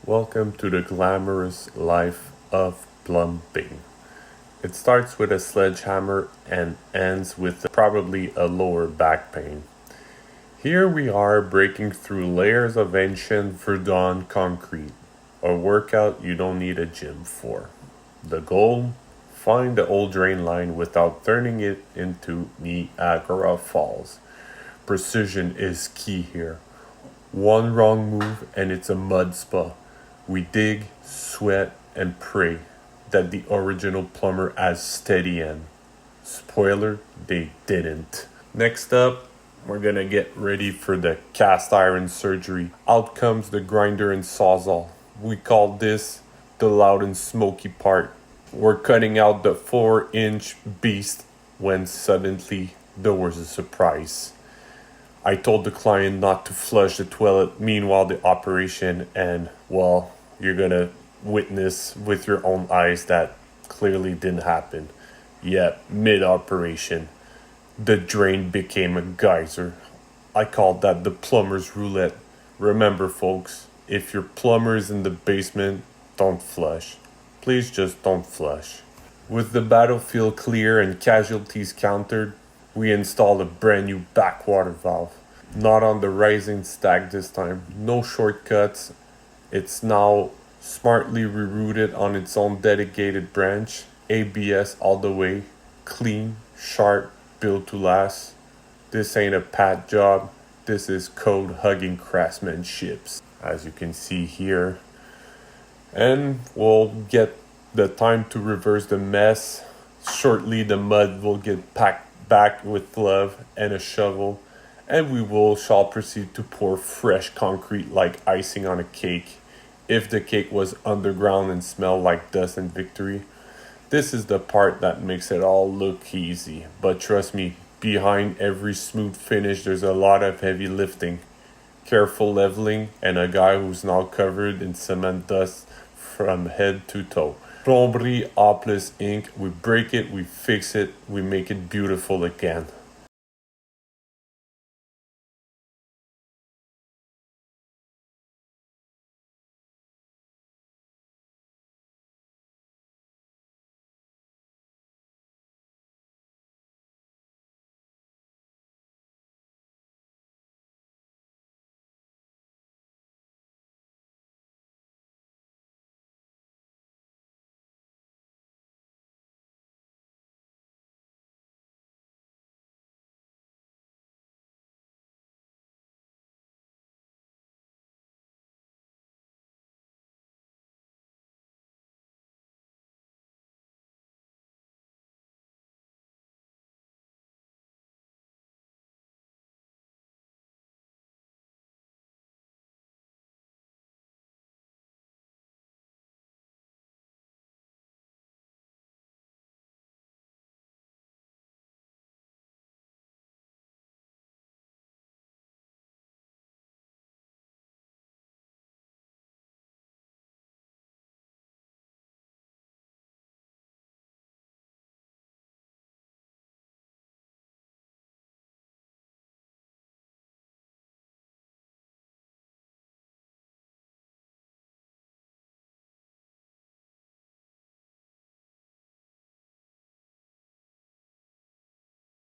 Welcome to the glamorous life of plumbing. It starts with a sledgehammer and ends with probably a lower back pain. Here we are breaking through layers of ancient Verdun concrete, a workout you don't need a gym for. The goal? Find the old drain line without turning it into Niagara Falls. Precision is key here. One wrong move and it's a mud spa. We dig, sweat, and pray that the original plumber has steady end. Spoiler, they didn't. Next up, we're gonna get ready for the cast iron surgery. Out comes the grinder and sawzall. We call this the loud and smoky part. We're cutting out the 4-inch beast when suddenly there was a surprise. I told the client not to flush the toilet meanwhile the operation, and well, you're gonna witness with your own eyes that clearly didn't happen. Yet, mid-operation, the drain became a geyser. I called that the plumber's roulette. Remember folks, if your plumber is in the basement, don't flush. Please just don't flush. With the battlefield clear and casualties countered, we installed a brand new backwater valve. Not on the rising stack this time. No shortcuts. It's now smartly rerouted on its own dedicated branch. ABS all the way. Clean, sharp, built to last. This ain't a pat job. This is code-hugging craftsmanship, as you can see here. And we'll get the time to reverse the mess. Shortly the mud will get packed back with glove and a shovel, and we shall proceed to pour fresh concrete like icing on a cake. If the cake was underground and smelled like dust and victory. This is the part that makes it all look easy, but trust me, behind every smooth finish there's a lot of heavy lifting, careful leveling, and a guy who's now covered in cement dust from head to toe. Plomberie A plus Inc. We break it, we fix it, we make it beautiful again.